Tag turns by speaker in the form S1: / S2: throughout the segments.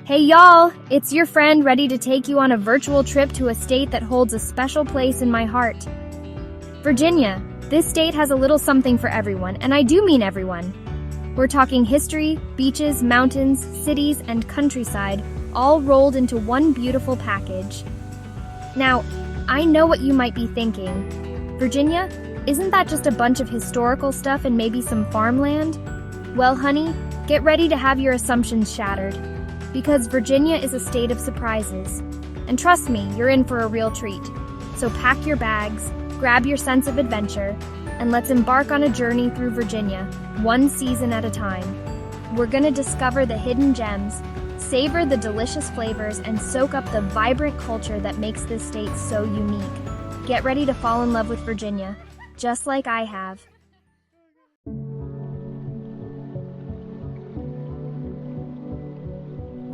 S1: Hey y'all, it's your friend ready to take you on a virtual trip to a state that holds a special place in my heart. Virginia. This state has a little something for everyone, and I do mean everyone. We're talking history, beaches, mountains, cities, and countryside, all rolled into one beautiful package. Now, I know what you might be thinking. Virginia? Isn't that just a bunch of historical stuff and maybe some farmland? Well, honey, get ready to have your assumptions shattered. Because Virginia is a state of surprises. And trust me, you're in for a real treat. So pack your bags, grab your sense of adventure, and let's embark on a journey through Virginia, one season at a time. We're gonna discover the hidden gems, savor the delicious flavors, and soak up the vibrant culture that makes this state so unique. Get ready to fall in love with Virginia, just like I have.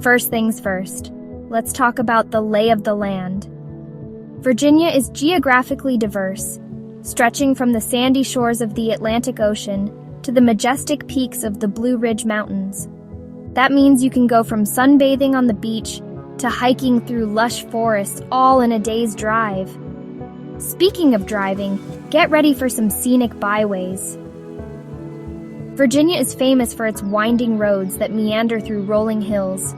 S1: First things first, let's talk about the lay of the land. Virginia is geographically diverse, stretching from the sandy shores of the Atlantic Ocean to the majestic peaks of the Blue Ridge Mountains. That means you can go from sunbathing on the beach to hiking through lush forests all in a day's drive. Speaking of driving, get ready for some scenic byways. Virginia is famous for its winding roads that meander through rolling hills,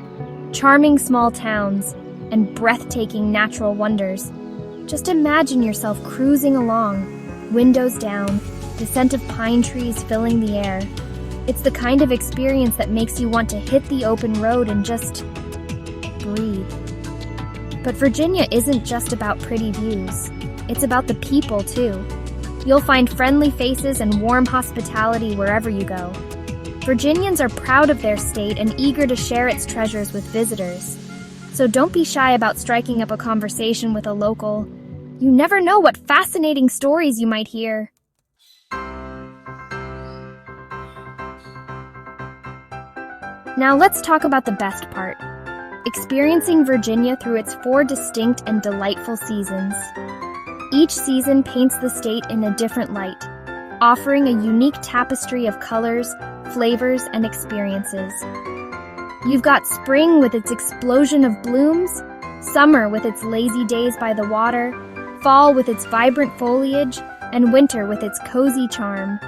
S1: charming small towns, and breathtaking natural wonders. Just imagine yourself cruising along, windows down, the scent of pine trees filling the air. It's the kind of experience that makes you want to hit the open road and just breathe. But Virginia isn't just about pretty views. It's about the people, too. You'll find friendly faces and warm hospitality wherever you go. Virginians are proud of their state and eager to share its treasures with visitors. So don't be shy about striking up a conversation with a local. You never know what fascinating stories you might hear. Now let's talk about the best part. Experiencing Virginia through its 4 distinct and delightful seasons. Each season paints the state in a different light, offering a unique tapestry of colors, flavors, and experiences. You've got spring with its explosion of blooms, summer with its lazy days by the water, fall with its vibrant foliage, and winter with its cozy charm.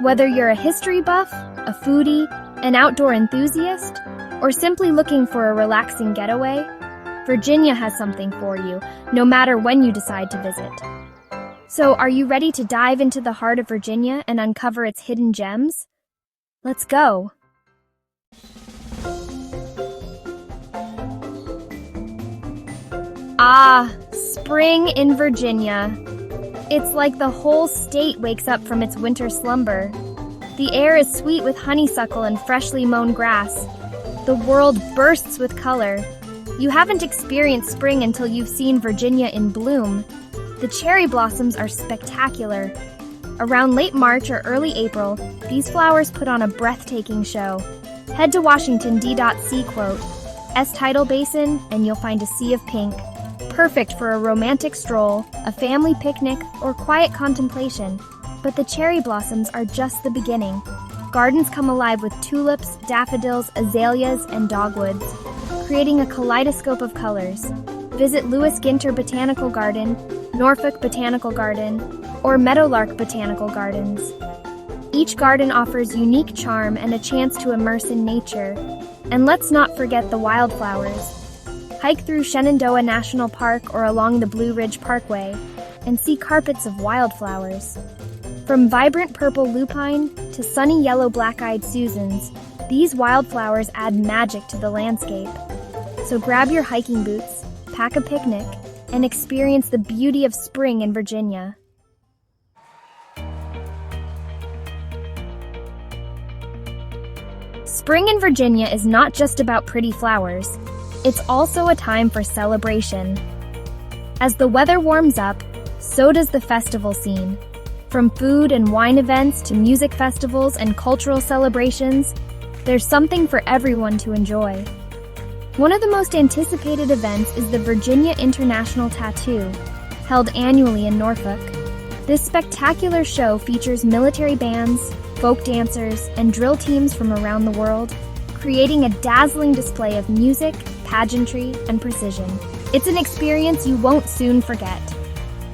S1: Whether you're a history buff, a foodie, an outdoor enthusiast, or simply looking for a relaxing getaway, Virginia has something for you, no matter when you decide to visit. So, are you ready to dive into the heart of Virginia and uncover its hidden gems? Let's go! Ah, spring in Virginia. It's like the whole state wakes up from its winter slumber. The air is sweet with honeysuckle and freshly mown grass. The world bursts with color. You haven't experienced spring until you've seen Virginia in bloom. The cherry blossoms are spectacular. Around late March or early April, these flowers put on a breathtaking show. Head to Washington D.C. Tidal Basin, and you'll find a sea of pink. Perfect for a romantic stroll, a family picnic, or quiet contemplation. But the cherry blossoms are just the beginning. Gardens come alive with tulips, daffodils, azaleas, and dogwoods, creating a kaleidoscope of colors. Visit Lewis Ginter Botanical Garden, Norfolk Botanical Garden, or Meadowlark Botanical Gardens. Each garden offers unique charm and a chance to immerse in nature. And let's not forget the wildflowers. Hike through Shenandoah National Park or along the Blue Ridge Parkway and see carpets of wildflowers. From vibrant purple lupine to sunny yellow black-eyed Susans, these wildflowers add magic to the landscape. So grab your hiking boots, pack a picnic, and experience the beauty of spring in Virginia. Spring in Virginia is not just about pretty flowers. It's also a time for celebration. As the weather warms up, so does the festival scene. From food and wine events to music festivals and cultural celebrations, there's something for everyone to enjoy. One of the most anticipated events is the Virginia International Tattoo, held annually in Norfolk. This spectacular show features military bands, folk dancers, and drill teams from around the world, creating a dazzling display of music, pageantry, and precision. It's an experience you won't soon forget.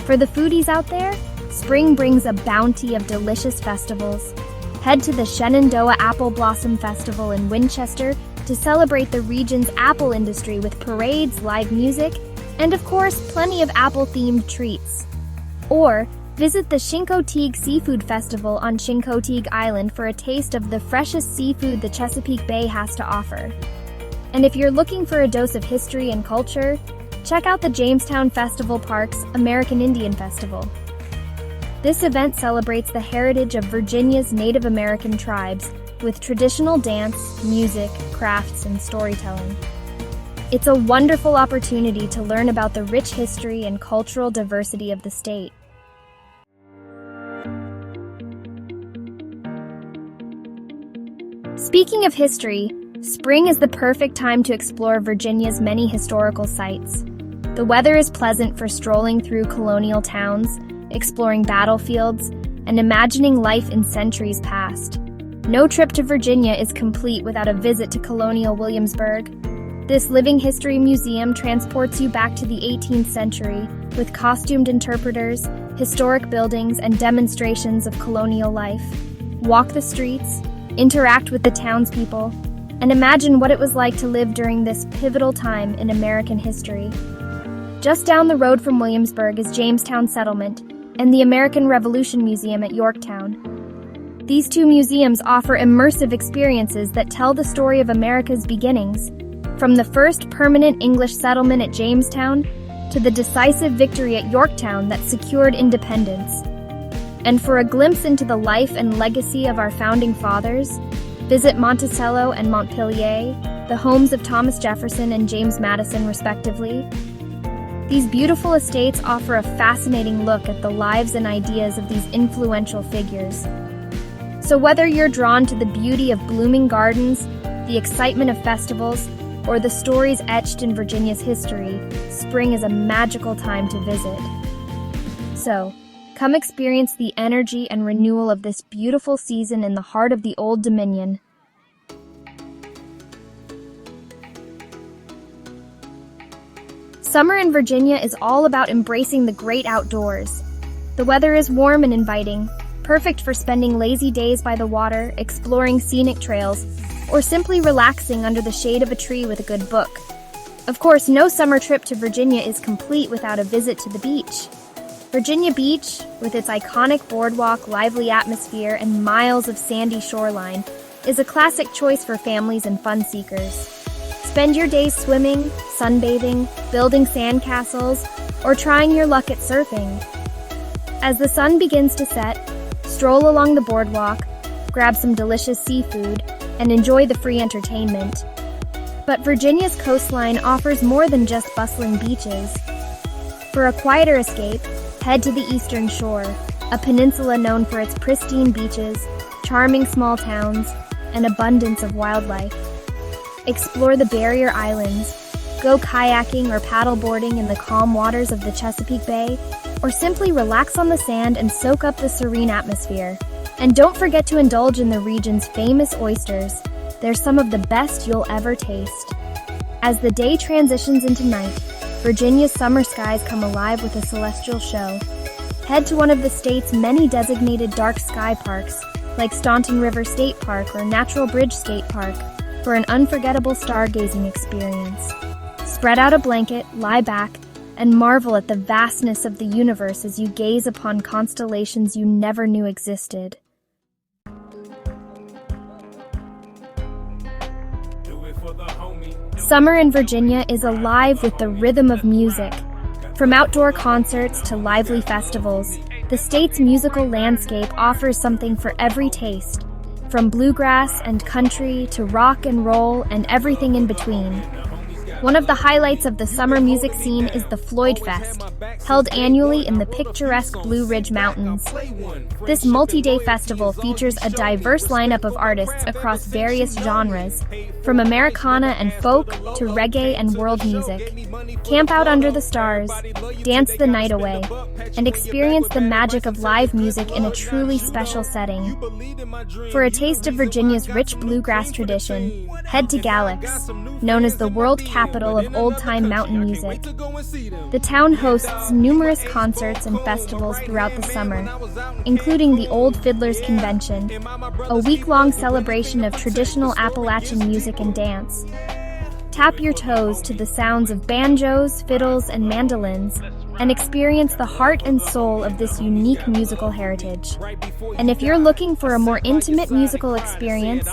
S1: For the foodies out there, spring brings a bounty of delicious festivals. Head to the Shenandoah Apple Blossom Festival in Winchester to celebrate the region's apple industry with parades, live music, and of course, plenty of apple-themed treats. Or visit the Chincoteague Seafood Festival on Chincoteague Island for a taste of the freshest seafood the Chesapeake Bay has to offer. And if you're looking for a dose of history and culture, check out the Jamestown Festival Park's American Indian Festival. This event celebrates the heritage of Virginia's Native American tribes with traditional dance, music, crafts, and storytelling. It's a wonderful opportunity to learn about the rich history and cultural diversity of the state. Speaking of history, spring is the perfect time to explore Virginia's many historical sites. The weather is pleasant for strolling through colonial towns, exploring battlefields, and imagining life in centuries past. No trip to Virginia is complete without a visit to Colonial Williamsburg. This living history museum transports you back to the 18th century with costumed interpreters, historic buildings, and demonstrations of colonial life. Walk the streets, interact with the townspeople, and imagine what it was like to live during this pivotal time in American history. Just down the road from Williamsburg is Jamestown Settlement and the American Revolution Museum at Yorktown. These two museums offer immersive experiences that tell the story of America's beginnings, from the first permanent English settlement at Jamestown to the decisive victory at Yorktown that secured independence. And for a glimpse into the life and legacy of our founding fathers, visit Monticello and Montpelier, the homes of Thomas Jefferson and James Madison, respectively. These beautiful estates offer a fascinating look at the lives and ideas of these influential figures. So whether you're drawn to the beauty of blooming gardens, the excitement of festivals, or the stories etched in Virginia's history, spring is a magical time to visit. So, come experience the energy and renewal of this beautiful season in the heart of the Old Dominion. Summer in Virginia is all about embracing the great outdoors. The weather is warm and inviting, perfect for spending lazy days by the water, exploring scenic trails, or simply relaxing under the shade of a tree with a good book. Of course, no summer trip to Virginia is complete without a visit to the beach. Virginia Beach, with its iconic boardwalk, lively atmosphere, and miles of sandy shoreline, is a classic choice for families and fun seekers. Spend your days swimming, sunbathing, building sandcastles, or trying your luck at surfing. As the sun begins to set, stroll along the boardwalk, grab some delicious seafood, and enjoy the free entertainment. But Virginia's coastline offers more than just bustling beaches. For a quieter escape, head to the Eastern Shore, a peninsula known for its pristine beaches, charming small towns, and abundance of wildlife. Explore the barrier islands, go kayaking or paddleboarding in the calm waters of the Chesapeake Bay, or simply relax on the sand and soak up the serene atmosphere. And don't forget to indulge in the region's famous oysters. They're some of the best you'll ever taste. As the day transitions into night, Virginia's summer skies come alive with a celestial show. Head to one of the state's many designated dark sky parks, like Staunton River State Park or Natural Bridge State Park, for an unforgettable stargazing experience. Spread out a blanket, lie back, and marvel at the vastness of the universe as you gaze upon constellations you never knew existed. Summer in Virginia is alive with the rhythm of music. From outdoor concerts to lively festivals, the state's musical landscape offers something for every taste, from bluegrass and country to rock and roll and everything in between. One of the highlights of the summer music scene is the Floyd Fest, held annually in the picturesque Blue Ridge Mountains. This multi-day festival features a diverse lineup of artists across various genres, from Americana and folk to reggae and world music. Camp out under the stars, dance the night away, and experience the magic of live music in a truly special setting. For a taste of Virginia's rich bluegrass tradition, head to Galax, known as the world capital of old-time mountain music. The town hosts numerous concerts and festivals throughout the summer, including the Old Fiddlers Convention, a week-long celebration of traditional Appalachian music and dance. Tap your toes to the sounds of banjos, fiddles, and mandolins, and experience the heart and soul of this unique musical heritage. And if you're looking for a more intimate musical experience,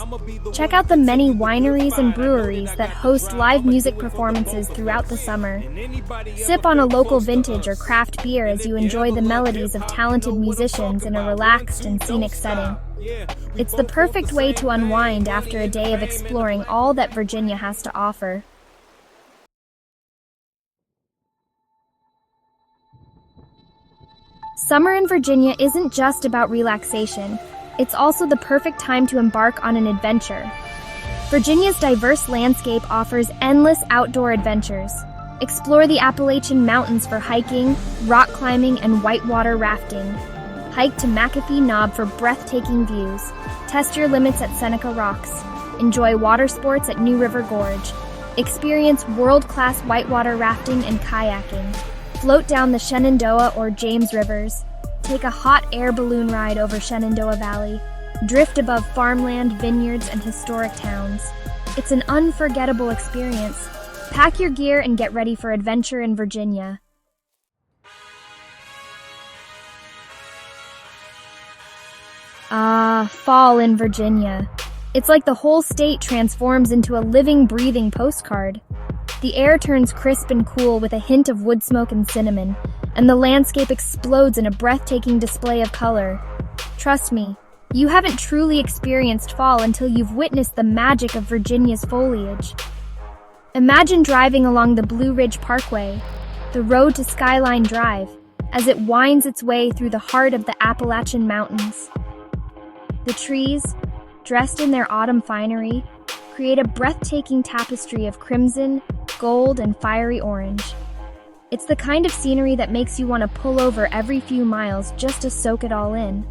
S1: check out the many wineries and breweries that host live music performances throughout the summer. Sip on a local vintage or craft beer as you enjoy the melodies of talented musicians in a relaxed and scenic setting. It's the perfect way to unwind after a day of exploring all that Virginia has to offer. Summer in Virginia isn't just about relaxation, it's also the perfect time to embark on an adventure. Virginia's diverse landscape offers endless outdoor adventures. Explore the Appalachian Mountains for hiking, rock climbing, and whitewater rafting. Hike to McAfee Knob for breathtaking views. Test your limits at Seneca Rocks. Enjoy water sports at New River Gorge. Experience world-class whitewater rafting and kayaking. Float down the Shenandoah or James Rivers. Take a hot air balloon ride over Shenandoah Valley. Drift above farmland, vineyards, and historic towns. It's an unforgettable experience. Pack your gear and get ready for adventure in Virginia. Ah, fall in Virginia. It's like the whole state transforms into a living, breathing postcard. The air turns crisp and cool with a hint of wood smoke and cinnamon, and the landscape explodes in a breathtaking display of color. Trust me, you haven't truly experienced fall until you've witnessed the magic of Virginia's foliage. Imagine driving along the Blue Ridge Parkway, the road to Skyline Drive, as it winds its way through the heart of the Appalachian Mountains. The trees, dressed in their autumn finery, create a breathtaking tapestry of crimson, gold, and fiery orange. It's the kind of scenery that makes you want to pull over every few miles just to soak it all in.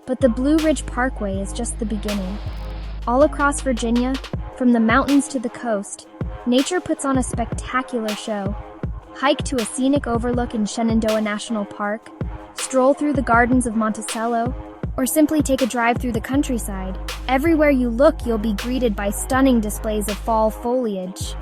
S1: But the Blue Ridge Parkway is just the beginning. All across Virginia, from the mountains to the coast, nature puts on a spectacular show. Hike to a scenic overlook in Shenandoah National Park, stroll through the gardens of Monticello, or simply take a drive through the countryside. Everywhere you look, you'll be greeted by stunning displays of fall foliage.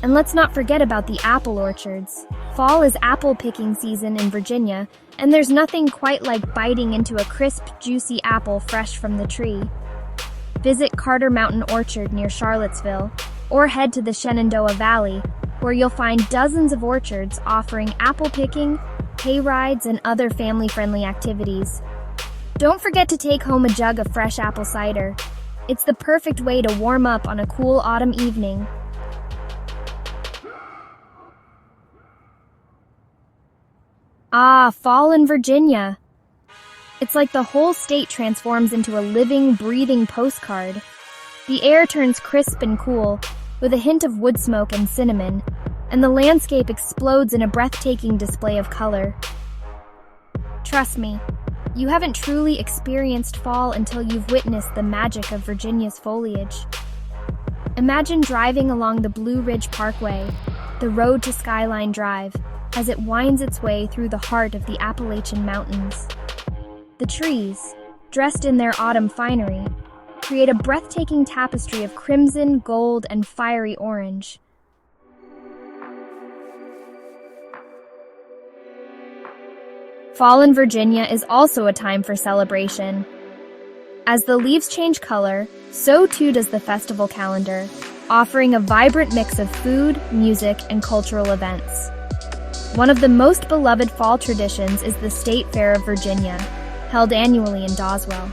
S1: And let's not forget about the apple orchards. Fall is apple picking season in Virginia, and there's nothing quite like biting into a crisp, juicy apple fresh from the tree. Visit Carter Mountain Orchard near Charlottesville, or head to the Shenandoah Valley, where you'll find dozens of orchards offering apple picking, hay rides, and other family-friendly activities. Don't forget to take home a jug of fresh apple cider. It's the perfect way to warm up on a cool autumn evening. Ah, fall in Virginia. It's like the whole state transforms into a living, breathing postcard. The air turns crisp and cool, with a hint of wood smoke and cinnamon, and the landscape explodes in a breathtaking display of color. Trust me, you haven't truly experienced fall until you've witnessed the magic of Virginia's foliage. Imagine driving along the Blue Ridge Parkway, the road to Skyline Drive, as it winds its way through the heart of the Appalachian Mountains. The trees, dressed in their autumn finery, create a breathtaking tapestry of crimson, gold, and fiery orange. Fall in Virginia is also a time for celebration. As the leaves change color, so too does the festival calendar, offering a vibrant mix of food, music, and cultural events. One of the most beloved fall traditions is the State Fair of Virginia, held annually in Doswell.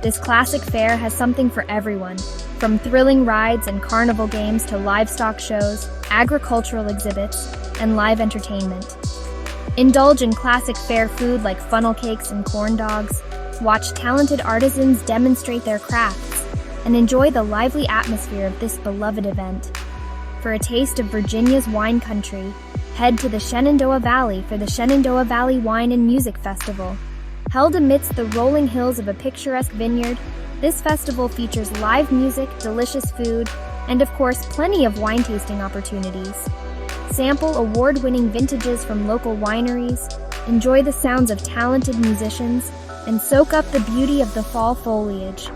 S1: This classic fair has something for everyone, From thrilling rides and carnival games to livestock shows, agricultural exhibits, and live entertainment. Indulge in classic fare food like funnel cakes and corn dogs, watch talented artisans demonstrate their crafts, and enjoy the lively atmosphere of this beloved event. For a taste of Virginia's wine country, head to the Shenandoah Valley for the Shenandoah Valley Wine and Music Festival. Held amidst the rolling hills of a picturesque vineyard, this festival features live music, delicious food, and of course, plenty of wine tasting opportunities. Sample award-winning vintages from local wineries, enjoy the sounds of talented musicians, and soak up the beauty of the fall foliage.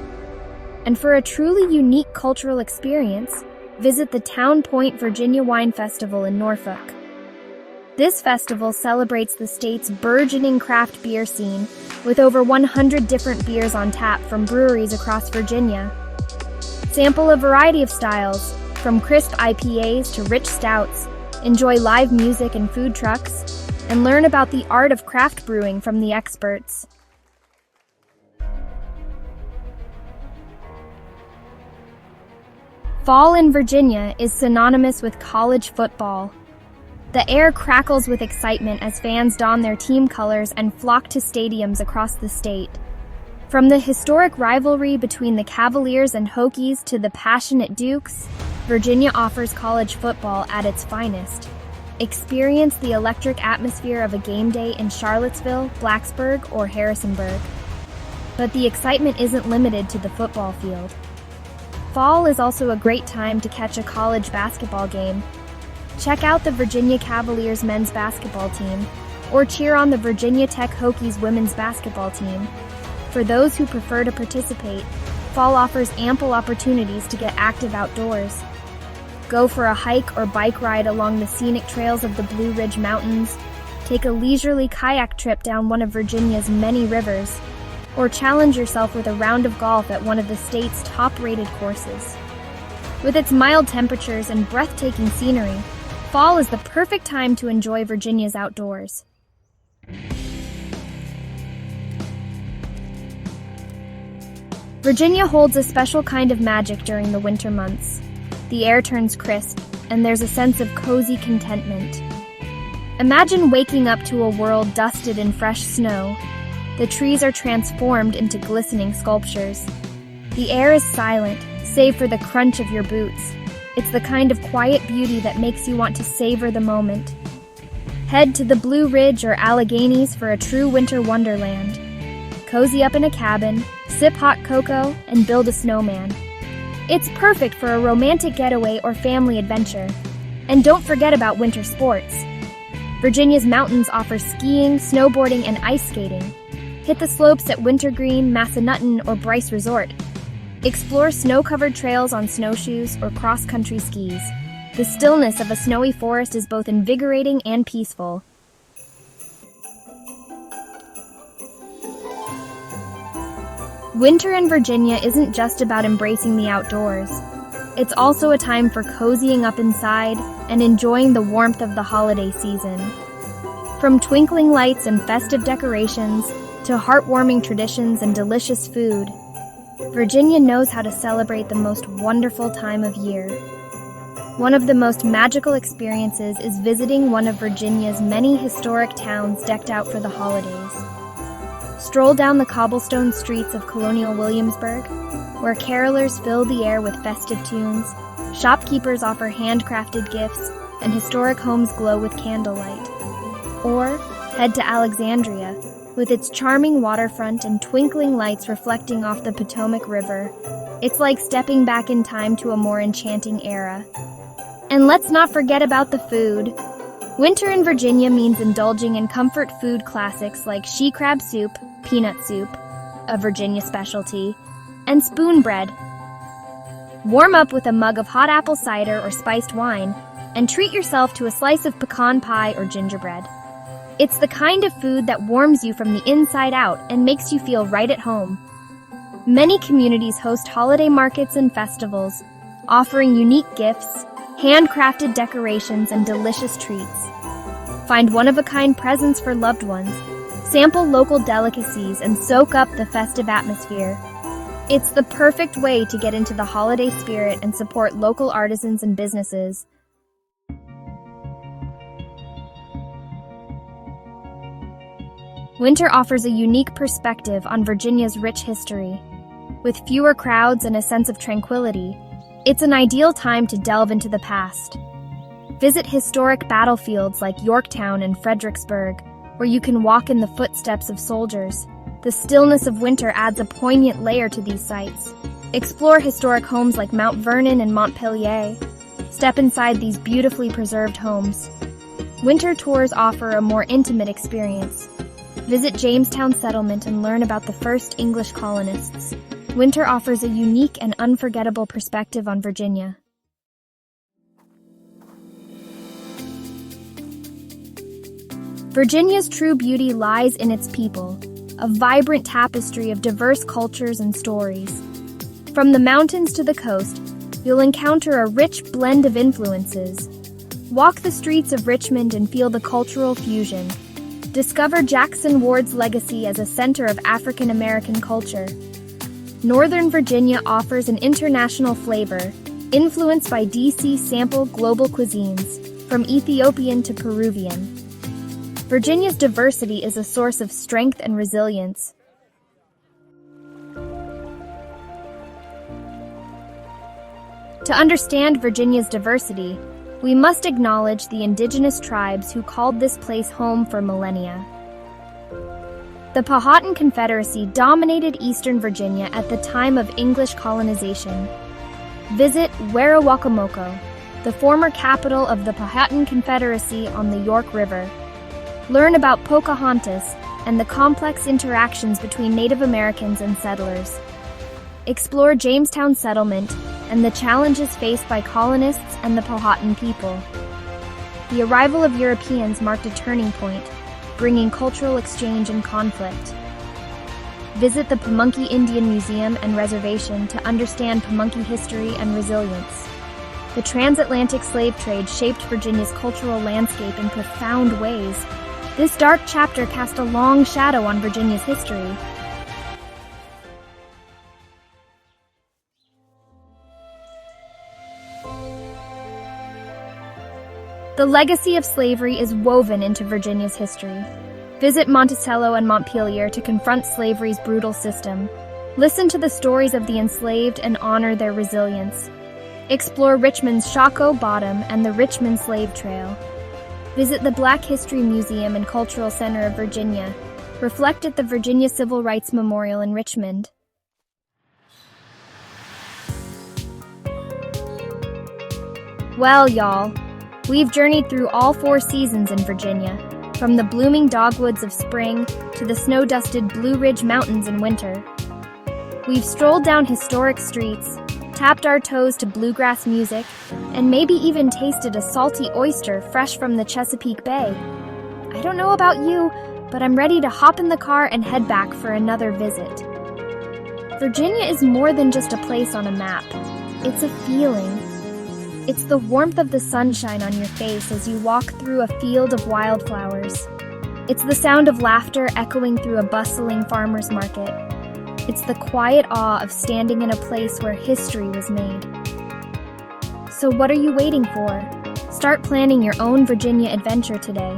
S1: And for a truly unique cultural experience, visit the Town Point Virginia Wine Festival in Norfolk. This festival celebrates the state's burgeoning craft beer scene, with over 100 different beers on tap from breweries across Virginia. Sample a variety of styles, from crisp IPAs to rich stouts, enjoy live music and food trucks, and learn about the art of craft brewing from the experts. Fall in Virginia is synonymous with college football. The air crackles with excitement as fans don their team colors and flock to stadiums across the state. From the historic rivalry between the Cavaliers and Hokies to the passionate Dukes, Virginia offers college football at its finest. Experience the electric atmosphere of a game day in Charlottesville, Blacksburg, or Harrisonburg. But the excitement isn't limited to the football field. Fall is also a great time to catch a college basketball game. Check out the Virginia Cavaliers men's basketball team, or cheer on the Virginia Tech Hokies women's basketball team. For those who prefer to participate, fall offers ample opportunities to get active outdoors. Go for a hike or bike ride along the scenic trails of the Blue Ridge Mountains, take a leisurely kayak trip down one of Virginia's many rivers, or challenge yourself with a round of golf at one of the state's top-rated courses. With its mild temperatures and breathtaking scenery, fall is the perfect time to enjoy Virginia's outdoors. Virginia holds a special kind of magic during the winter months. The air turns crisp, and there's a sense of cozy contentment. Imagine waking up to a world dusted in fresh snow. The trees are transformed into glistening sculptures. The air is silent, save for the crunch of your boots. It's the kind of quiet beauty that makes you want to savor the moment. Head to the Blue Ridge or Alleghenies for a true winter wonderland. Cozy up in a cabin, sip hot cocoa, and build a snowman. It's perfect for a romantic getaway or family adventure. And don't forget about winter sports. Virginia's mountains offer skiing, snowboarding, and ice skating. Hit the slopes at Wintergreen, Massanutten, or Bryce Resort. Explore snow-covered trails on snowshoes or cross-country skis. The stillness of a snowy forest is both invigorating and peaceful. Winter in Virginia isn't just about embracing the outdoors. It's also a time for cozying up inside and enjoying the warmth of the holiday season. From twinkling lights and festive decorations to heartwarming traditions and delicious food, Virginia knows how to celebrate the most wonderful time of year. One of the most magical experiences is visiting one of Virginia's many historic towns decked out for the holidays. Stroll down the cobblestone streets of Colonial Williamsburg, where carolers fill the air with festive tunes, shopkeepers offer handcrafted gifts, and historic homes glow with candlelight. Or head to Alexandria, with its charming waterfront and twinkling lights reflecting off the Potomac River. It's like stepping back in time to a more enchanting era. And let's not forget about the food. Winter in Virginia means indulging in comfort food classics like she crab soup, peanut soup, a Virginia specialty, and spoon bread. Warm up with a mug of hot apple cider or spiced wine, and treat yourself to a slice of pecan pie or gingerbread. It's the kind of food that warms you from the inside out and makes you feel right at home. Many communities host holiday markets and festivals, offering unique gifts, handcrafted decorations, and delicious treats. Find one-of-a-kind presents for loved ones, sample local delicacies, and soak up the festive atmosphere. It's the perfect way to get into the holiday spirit and support local artisans and businesses. Winter offers a unique perspective on Virginia's rich history. With fewer crowds and a sense of tranquility, it's an ideal time to delve into the past. Visit historic battlefields like Yorktown and Fredericksburg, where you can walk in the footsteps of soldiers. The stillness of winter adds a poignant layer to these sites. Explore historic homes like Mount Vernon and Montpelier. Step inside these beautifully preserved homes. Winter tours offer a more intimate experience. Visit Jamestown Settlement and learn about the first English colonists. Winter offers a unique and unforgettable perspective on Virginia. Virginia's true beauty lies in its people, a vibrant tapestry of diverse cultures and stories. From the mountains to the coast, you'll encounter a rich blend of influences. Walk the streets of Richmond and feel the cultural fusion. Discover Jackson Ward's legacy as a center of African American culture. Northern Virginia offers an international flavor, influenced by DC sample global cuisines, from Ethiopian to Peruvian. Virginia's diversity is a source of strength and resilience. To understand Virginia's diversity, we must acknowledge the indigenous tribes who called this place home for millennia. The Powhatan Confederacy dominated eastern Virginia at the time of English colonization. Visit Werowocomoco, the former capital of the Powhatan Confederacy on the York River. Learn about Pocahontas and the complex interactions between Native Americans and settlers. Explore Jamestown Settlement and the challenges faced by colonists and the Powhatan people. The arrival of Europeans marked a turning point, bringing cultural exchange and conflict. Visit the Pamunkey Indian Museum and Reservation to understand Pamunkey history and resilience. The transatlantic slave trade shaped Virginia's cultural landscape in profound ways. This dark chapter cast a long shadow on Virginia's history. The legacy of slavery is woven into Virginia's history. Visit Monticello and Montpelier to confront slavery's brutal system. Listen to the stories of the enslaved and honor their resilience. Explore Richmond's Shockoe Bottom and the Richmond Slave Trail. Visit the Black History Museum and Cultural Center of Virginia. Reflect at the Virginia Civil Rights Memorial in Richmond. Well, y'all, we've journeyed through all 4 seasons in Virginia, from the blooming dogwoods of spring to the snow-dusted Blue Ridge Mountains in winter. We've strolled down historic streets, tapped our toes to bluegrass music, and maybe even tasted a salty oyster fresh from the Chesapeake Bay. I don't know about you, but I'm ready to hop in the car and head back for another visit. Virginia is more than just a place on a map. It's a feeling. It's the warmth of the sunshine on your face as you walk through a field of wildflowers. It's the sound of laughter echoing through a bustling farmer's market. It's the quiet awe of standing in a place where history was made. So what are you waiting for? Start planning your own Virginia adventure today.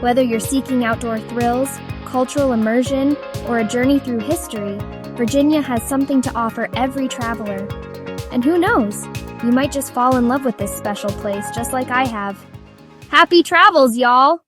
S1: Whether you're seeking outdoor thrills, cultural immersion, or a journey through history, Virginia has something to offer every traveler. And who knows, you might just fall in love with this special place just like I have. Happy travels, y'all!